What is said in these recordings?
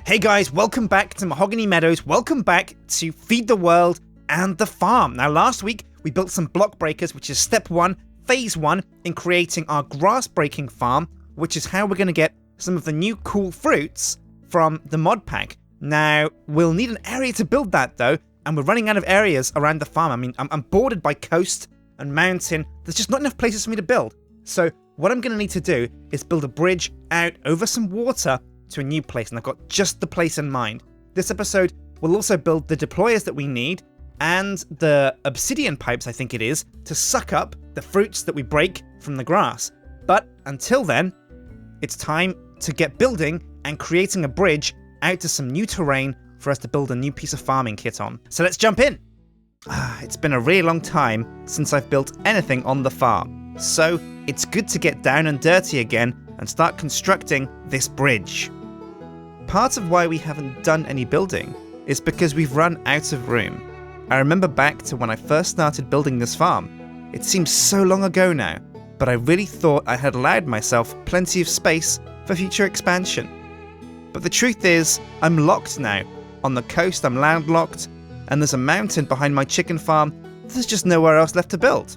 Hey guys, welcome back to Mahogany Meadows. Welcome back to Feed the World and the farm. Now last week we built some block breakers, which is step 1, phase 1 in creating our grass breaking farm, which is how we're going to get some of the new cool fruits from the mod pack. Now we'll need an area to build that though, and we're running out of areas around the farm. I mean, I'm bordered by coast and mountain. There's just not enough places for me to build. So what I'm going to need to do is build a bridge out over some water to a new place, and I've got just the place in mind. This episode will also build the deployers that we need and the obsidian pipes, I think it is, to suck up the fruits that we break from the grass. But until then, it's time to get building and creating a bridge out to some new terrain for us to build a new piece of farming kit on. So let's jump in! It's been a really long time since I've built anything on the farm, so it's good to get down and dirty again and start constructing this bridge. Part of why we haven't done any building is because we've run out of room. I remember back to when I first started building this farm. It seems so long ago now, but I really thought I had allowed myself plenty of space for future expansion. But the truth is, I'm locked now. On the coast, I'm landlocked, and there's a mountain behind my chicken farm. There's just nowhere else left to build.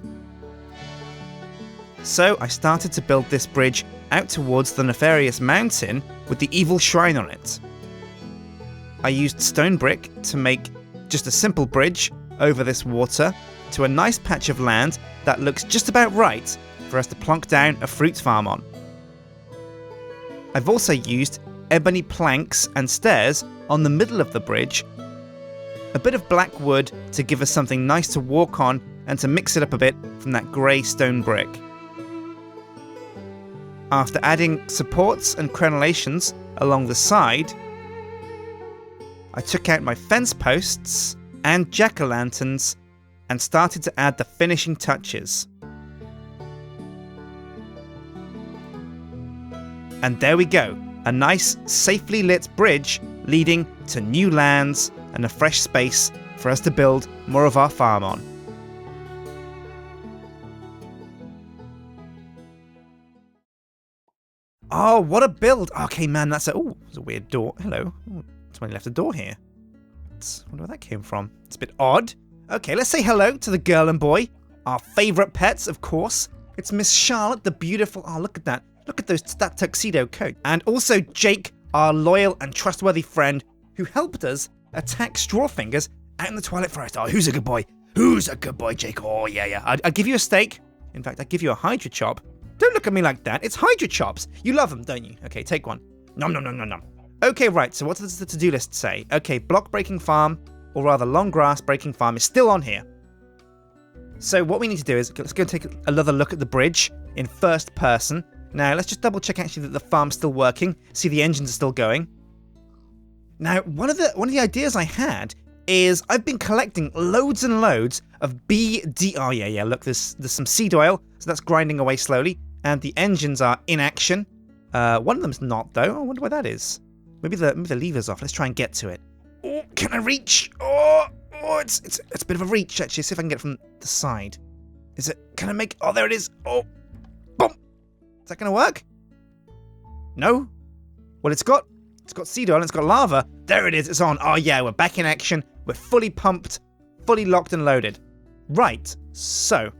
So I started to build this bridge out towards the nefarious mountain with the evil shrine on it. I used stone brick to make just a simple bridge over this water to a nice patch of land that looks just about right for us to plonk down a fruit farm on. I've also used ebony planks and stairs on the middle of the bridge, a bit of black wood to give us something nice to walk on and to mix it up a bit from that grey stone brick. After adding supports and crenellations along the side, I took out my fence posts and jack-o'-lanterns and started to add the finishing touches. And there we go, a nice, safely lit bridge leading to new lands and a fresh space for us to build more of our farm on. Oh, what a build! Okay, man, that's a... Oh, there's a weird door. Hello. Ooh, somebody left a door here. I wonder where that came from. It's a bit odd. Okay, let's say hello to the girl and boy. Our favourite pets, of course. It's Miss Charlotte, the beautiful... Oh, look at that. Look at that tuxedo coat. And also Jake, our loyal and trustworthy friend, who helped us attack Strawfingers out in the Twilight Forest. Oh, who's a good boy? Who's a good boy, Jake? Oh, yeah. I'd give you a steak. In fact, I'd give you a Hydra chop. Don't look at me like that. It's Hydra chops. You love them, don't you? Okay, take one. Nom nom nom nom nom. Okay, right, so what does the to-do list say? Okay, block breaking farm, or rather long grass breaking farm, is still on here. So what we need to do is, let's go take another look at the bridge in first person. Now, let's just double check actually that the farm's still working, see the engines are still going. Now, one of the ideas I had is I've been collecting loads and loads of BD... Oh, yeah, look, there's some seed oil, so that's grinding away slowly, and the engines are in action. One of them's not, though. I wonder why that is. Maybe the lever's off. Let's try and get to it. Oh, can I reach? Oh, it's a bit of a reach, actually. See if I can get it from the side. Can I make... Oh, there it is. Oh, boom. Is that going to work? No? Well, it's got seed oil and it's got lava. There it is. It's on. Oh, yeah, we're back in action. We're fully pumped, fully locked and loaded. Right, so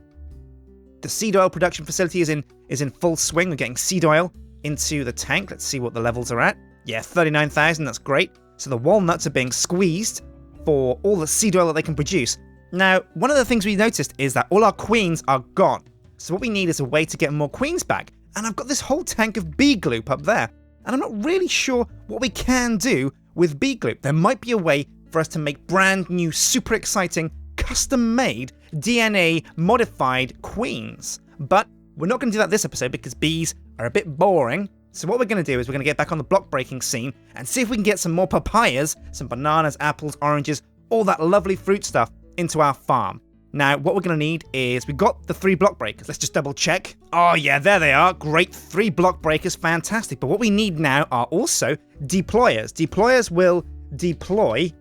the seed oil production facility is in full swing. We're getting seed oil into the tank. Let's see what the levels are at. Yeah, 39,000, that's great. So the walnuts are being squeezed for all the seed oil that they can produce. Now, one of the things we noticed is that all our queens are gone. So what we need is a way to get more queens back. And I've got this whole tank of bee gloop up there. And I'm not really sure what we can do with bee gloop. There might be a way for us to make brand new, super exciting, custom-made, DNA-modified queens. But we're not going to do that this episode because bees are a bit boring. So what we're going to do is we're going to get back on the block breaking scene and see if we can get some more papayas, some bananas, apples, oranges, all that lovely fruit stuff into our farm. Now, what we're going to need is, we've got the 3 block breakers. Let's just double check. Oh yeah, there they are. Great, 3 block breakers, fantastic. But what we need now are also deployers. Deployers will deploy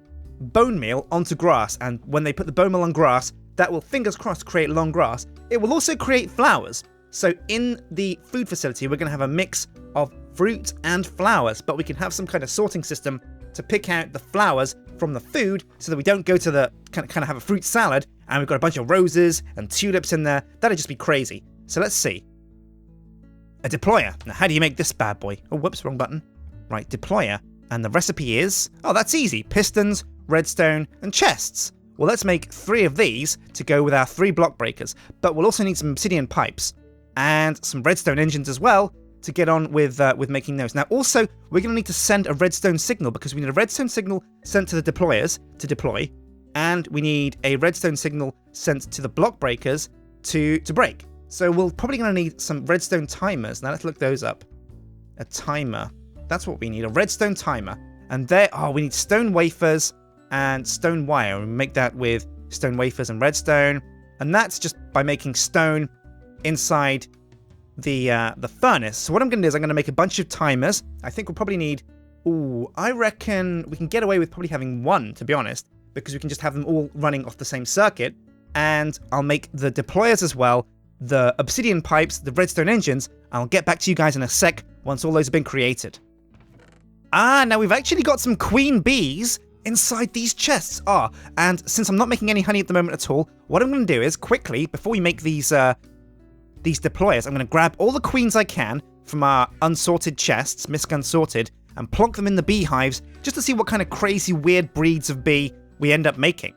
bone meal onto grass, and when they put the bone meal on grass, that will, fingers crossed, create long grass. It will also create flowers. So in the food facility, we're going to have a mix of fruit and flowers, but we can have some kind of sorting system to pick out the flowers from the food so that we don't go to the kind of have a fruit salad and we've got a bunch of roses and tulips in there. That'd just be crazy. So let's see. A deployer. Now, how do you make this bad boy? Oh, whoops, wrong button. Right, deployer. And the recipe is, oh, that's easy. Pistons, redstone, and chests. Well, let's make 3 of these to go with our 3 block breakers. But we'll also need some obsidian pipes and some redstone engines as well to get on with making those. Now, also, we're going to need to send a redstone signal because we need a redstone signal sent to the deployers to deploy, and we need a redstone signal sent to the block breakers to break. So we're probably going to need some redstone timers. Now, let's look those up. A timer. That's what we need, a redstone timer. And there, we need stone wafers and stone wire. We make that with stone wafers and redstone. And that's just by making stone inside the furnace. So what I'm going to do is I'm going to make a bunch of timers. I think we'll probably need, I reckon we can get away with probably having 1, to be honest, because we can just have them all running off the same circuit. And I'll make the deployers as well, the obsidian pipes, the redstone engines. I'll get back to you guys in a sec once all those have been created. Now we've actually got some queen bees inside these chests. And since I'm not making any honey at the moment at all, what I'm going to do is quickly, before we make these deployers, I'm going to grab all the queens I can from our unsorted chests, misc unsorted, and plonk them in the beehives just to see what kind of crazy weird breeds of bee we end up making.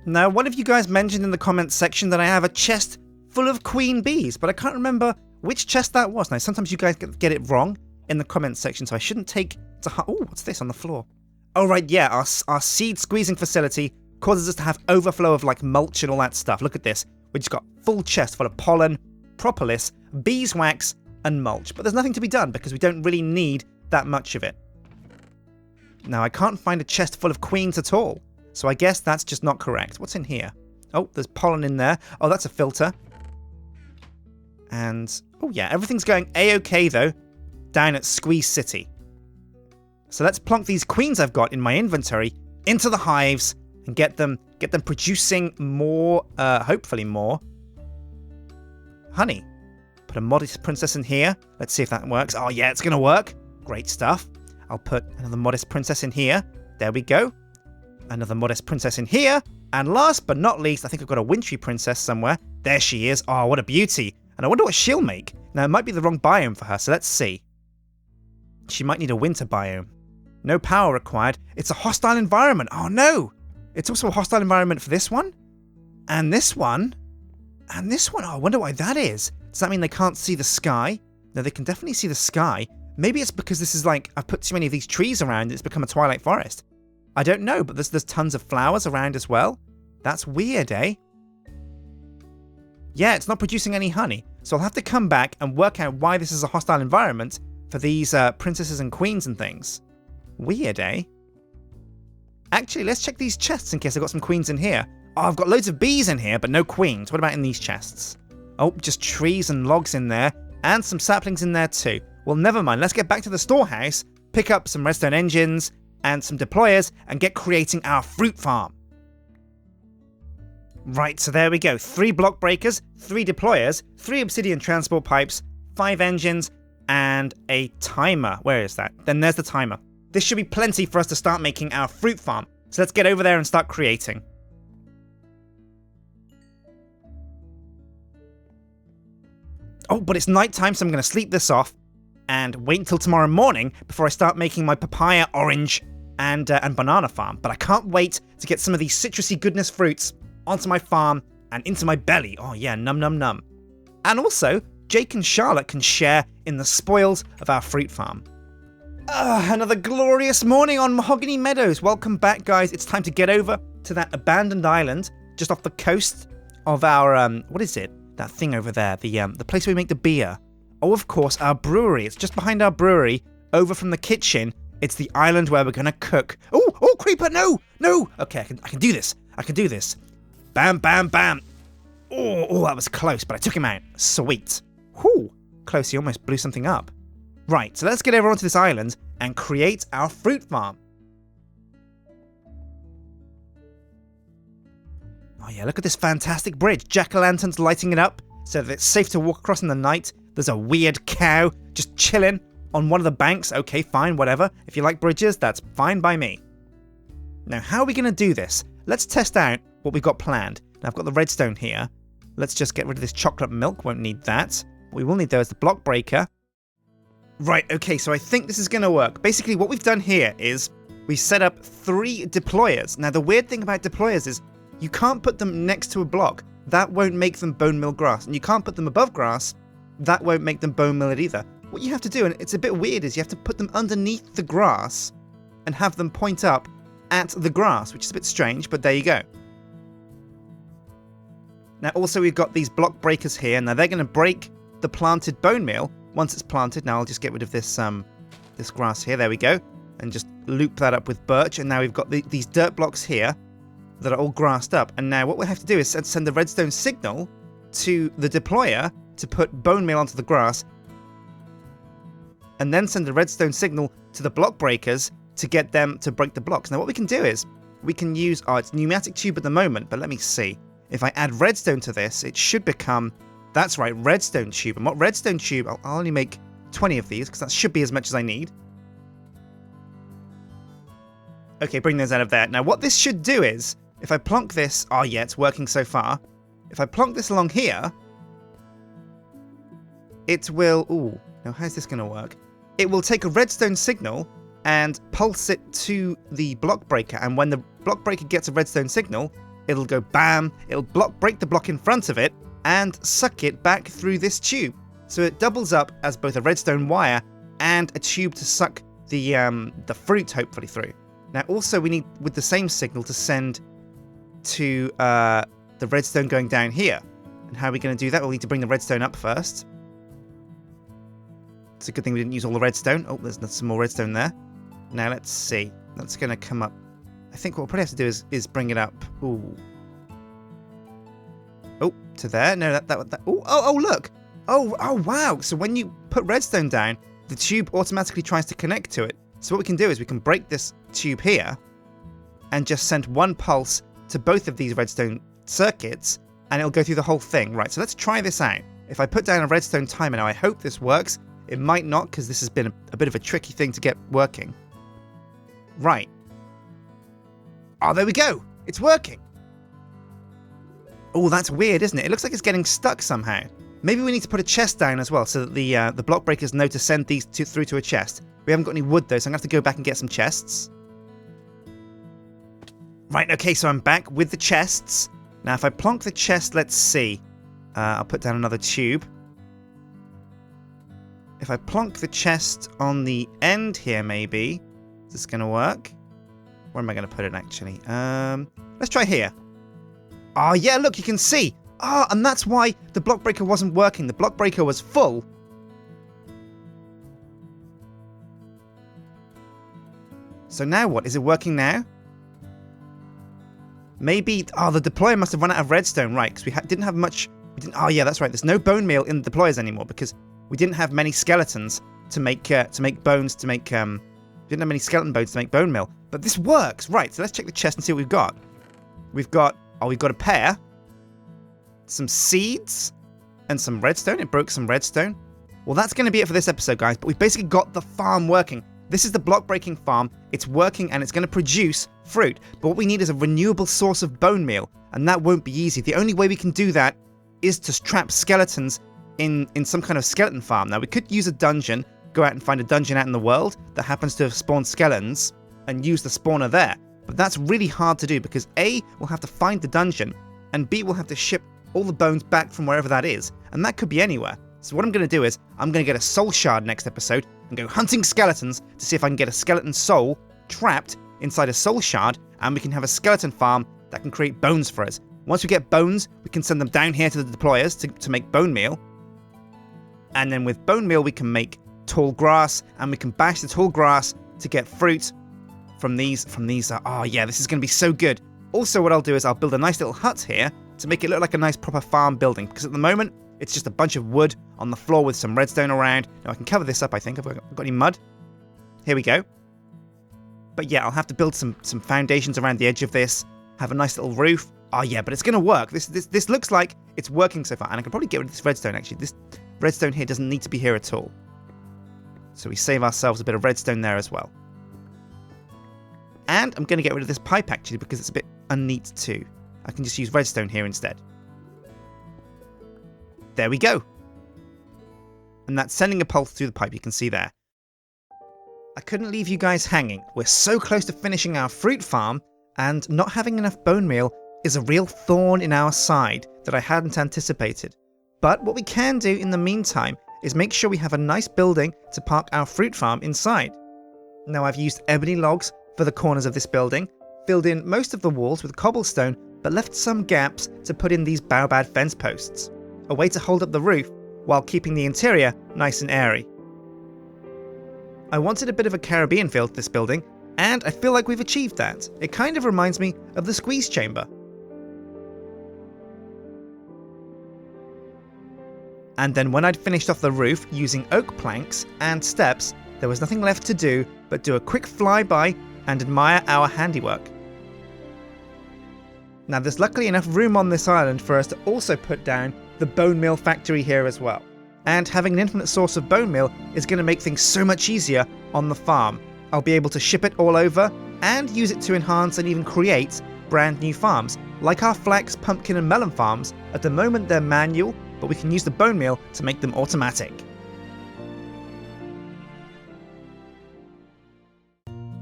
Now, one of you guys mentioned in the comments section that I have a chest full of queen bees, but I can't remember which chest that was. Now, sometimes you guys get it wrong in the comments section, so I shouldn't take to heart. Oh, what's this on the floor? Oh, right, yeah, our seed squeezing facility causes us to have overflow of like mulch and all that stuff. Look at this. We just got full chest full of pollen, propolis, beeswax, and mulch. But there's nothing to be done because we don't really need that much of it. Now, I can't find a chest full of queens at all. So I guess that's just not correct. What's in here? Oh, there's pollen in there. Oh, that's a filter. And, oh yeah, everything's going A-okay though, down at Squeeze City. So let's plonk these queens I've got in my inventory into the hives and get them producing more, hopefully more honey. Put a modest princess in here. Let's see if that works. Oh yeah, it's gonna work. Great stuff. I'll put another modest princess in here. There we go. Another modest princess in here. And last but not least, I think I've got a wintry princess somewhere. There she is. Oh, what a beauty. And I wonder what she'll make. Now, it might be the wrong biome for her, so let's see. She might need a winter biome. No power required. It's a hostile environment. Oh no! It's also a hostile environment for this one. And this one. And this one. Oh, I wonder why that is. Does that mean they can't see the sky? No, they can definitely see the sky. Maybe it's because this is like, I've put too many of these trees around and it's become a twilight forest. I don't know, but there's tons of flowers around as well. That's weird, eh? Yeah, it's not producing any honey. So I'll have to come back and work out why this is a hostile environment for these princesses and queens and things. Weird, eh? Actually, let's check these chests in case I've got some queens in here. Oh, I've got loads of bees in here, but no queens. What about in these chests? Oh, just trees and logs in there, and some saplings in there too. Well, never mind. Let's get back to the storehouse, pick up some redstone engines and some deployers, and get creating our fruit farm. Right, so there we go. 3 block breakers, 3 deployers, 3 obsidian transport pipes, 5 engines, and a timer. Where is that? Then there's the timer. This should be plenty for us to start making our fruit farm. So let's get over there and start creating. Oh, but it's nighttime, so I'm going to sleep this off and wait until tomorrow morning before I start making my papaya, orange, and banana farm. But I can't wait to get some of these citrusy goodness fruits onto my farm and into my belly. Oh yeah, num num num. And also, Jake and Charlotte can share in the spoils of our fruit farm. Another glorious morning on Mahogany Meadows. Welcome back, guys. It's time to get over to that abandoned island just off the coast of our, what is it? That thing over there, the place where we make the beer. Oh, of course, our brewery. It's just behind our brewery, over from the kitchen. It's the island where we're gonna cook. Oh, creeper, no! Okay, I can do this. I can do this. Bam, bam, bam. Oh, that was close, but I took him out. Sweet. Whew, close, he almost blew something up. Right, so let's get over onto this island and create our fruit farm. Oh yeah, look at this fantastic bridge. Jack-o'-lanterns lighting it up so that it's safe to walk across in the night. There's a weird cow just chilling on one of the banks. Okay, fine, whatever. If you like bridges, that's fine by me. Now, how are we going to do this? Let's test out what we've got planned. Now, I've got the redstone here. Let's just get rid of this chocolate milk. Won't need that. What we will need, though, is the block breaker. Right, okay, so I think this is going to work. Basically, what we've done here is we set up 3 deployers. Now, the weird thing about deployers is you can't put them next to a block. That won't make them bone meal grass. And you can't put them above grass. That won't make them bone meal it either. What you have to do, and it's a bit weird, is you have to put them underneath the grass and have them point up at the grass, which is a bit strange, but there you go. Now, also, we've got these block breakers here. Now, they're going to break the planted bone meal once it's planted. Now, I'll just get rid of this this grass here. There we go. And just loop that up with birch. And now we've got these dirt blocks here that are all grassed up. And now what we have to do is send the redstone signal to the deployer to put bone meal onto the grass. And then send the redstone signal to the block breakers to get them to break the blocks. Now, what we can do is we can use... Oh, it's pneumatic tube at the moment, but let me see. If I add redstone to this, it should become... That's right, redstone tube. And what redstone tube... I'll only make 20 of these, because that should be as much as I need. Okay, bring those out of there. Now, what this should do is, if I plonk this... Oh, yeah, it's working so far. If I plonk this along here, it will... Ooh, now how's this going to work? It will take a redstone signal and pulse it to the block breaker. And when the block breaker gets a redstone signal, it'll go BAM, it'll break the block in front of it and suck it back through this tube. So it doubles up as both a redstone wire and a tube to suck the fruit, hopefully, through. Now, also, we need, with the same signal, to send to the redstone going down here. And how are we going to do that? We'll need to bring the redstone up first. It's a good thing we didn't use all the redstone. Oh, there's some more redstone there. Now, let's see. That's going to come up. I think what we'll probably have to do is bring it up. Ooh. Oh, to there. No, that. Oh, look. Oh, wow. So when you put redstone down, the tube automatically tries to connect to it. So what we can do is we can break this tube here and just send one pulse to both of these redstone circuits, and it'll go through the whole thing. Right, so let's try this out. If I put down a redstone timer now, I hope this works. It might not, because this has been a bit of a tricky thing to get working. Right. Oh, there we go. It's working. Oh, that's weird, isn't it? It looks like it's getting stuck somehow. Maybe we need to put a chest down as well, so that the block breakers know to send these through to a chest. We haven't got any wood, though, so I'm going to have to go back and get some chests. Right, okay, so I'm back with the chests. Now, if I plonk the chest, let's see. I'll put down another tube. If I plonk the chest on the end here, maybe, is this going to work? Where am I going to put it, actually? Let's try here. Oh, yeah, look, you can see. Ah, and that's why the block breaker wasn't working. The block breaker was full. So now what? Is it working now? Maybe... Oh, the deployer must have run out of redstone, right? Because we didn't have much... Oh, yeah, that's right. There's no bone meal in the deployers anymore because we didn't have many skeletons to make bones, to make... we didn't have many skeleton bones to make bone meal. But this works. Right, so let's check the chest and see what we've got. We've got a pear, some seeds, and some redstone. It broke some redstone. Well, that's going to be it for this episode, guys. But we've basically got the farm working. This is the block breaking farm. It's working and it's going to produce fruit. But what we need is a renewable source of bone meal. And that won't be easy. The only way we can do that is to trap skeletons in some kind of skeleton farm. Now, we could use a dungeon, go out and find a dungeon out in the world that happens to have spawned skeletons and use the spawner there. But that's really hard to do because A, we'll have to find the dungeon, and B, we'll have to ship all the bones back from wherever that is. And that could be anywhere. So what I'm going to do is, I'm going to get a soul shard next episode and go hunting skeletons to see if I can get a skeleton soul trapped inside a soul shard, and we can have a skeleton farm that can create bones for us. Once we get bones, we can send them down here to the deployers to make bone meal. And then with bone meal, we can make tall grass, and we can bash the tall grass to get fruit from these. Oh yeah, this is going to be so good. Also, what I'll do is I'll build a nice little hut here to make it look like a nice proper farm building, because at the moment, it's just a bunch of wood on the floor with some redstone around. Now, I can cover this up, I think. Have I got any mud? Here we go. But yeah, I'll have to build some foundations around the edge of this, have a nice little roof. Oh yeah, but it's going to work. This looks like it's working so far. And I can probably get rid of this redstone, actually. This redstone here doesn't need to be here at all. So we save ourselves a bit of redstone there as well. And I'm going to get rid of this pipe actually because it's a bit unneat too. I can just use redstone here instead. There we go. And that's sending a pulse through the pipe, you can see there. I couldn't leave you guys hanging. We're so close to finishing our fruit farm, and not having enough bone meal is a real thorn in our side that I hadn't anticipated. But what we can do in the meantime is make sure we have a nice building to park our fruit farm inside. Now I've used ebony logs for the corners of this building, filled in most of the walls with cobblestone, but left some gaps to put in these baobab fence posts. A way to hold up the roof while keeping the interior nice and airy. I wanted a bit of a Caribbean feel to this building, and I feel like we've achieved that. It kind of reminds me of the squeeze chamber. And then when I'd finished off the roof using oak planks and steps, there was nothing left to do but do a quick flyby and admire our handiwork. Now there's luckily enough room on this island for us to also put down the bone meal factory here as well. And having an infinite source of bone meal is going to make things so much easier on the farm. I'll be able to ship it all over and use it to enhance and even create brand new farms. Like our flax, pumpkin and melon farms, at the moment they're manual, but we can use the bone meal to make them automatic.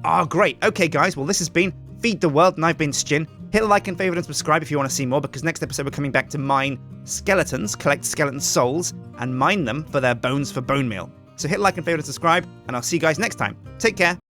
Oh great, okay guys, well this has been Feed the World and I've been Sjin. Hit like and favourite and subscribe if you want to see more, because next episode we're coming back to mine skeletons, collect skeleton souls, and mine them for their bones for bone meal. So hit like and favourite and subscribe, and I'll see you guys next time. Take care.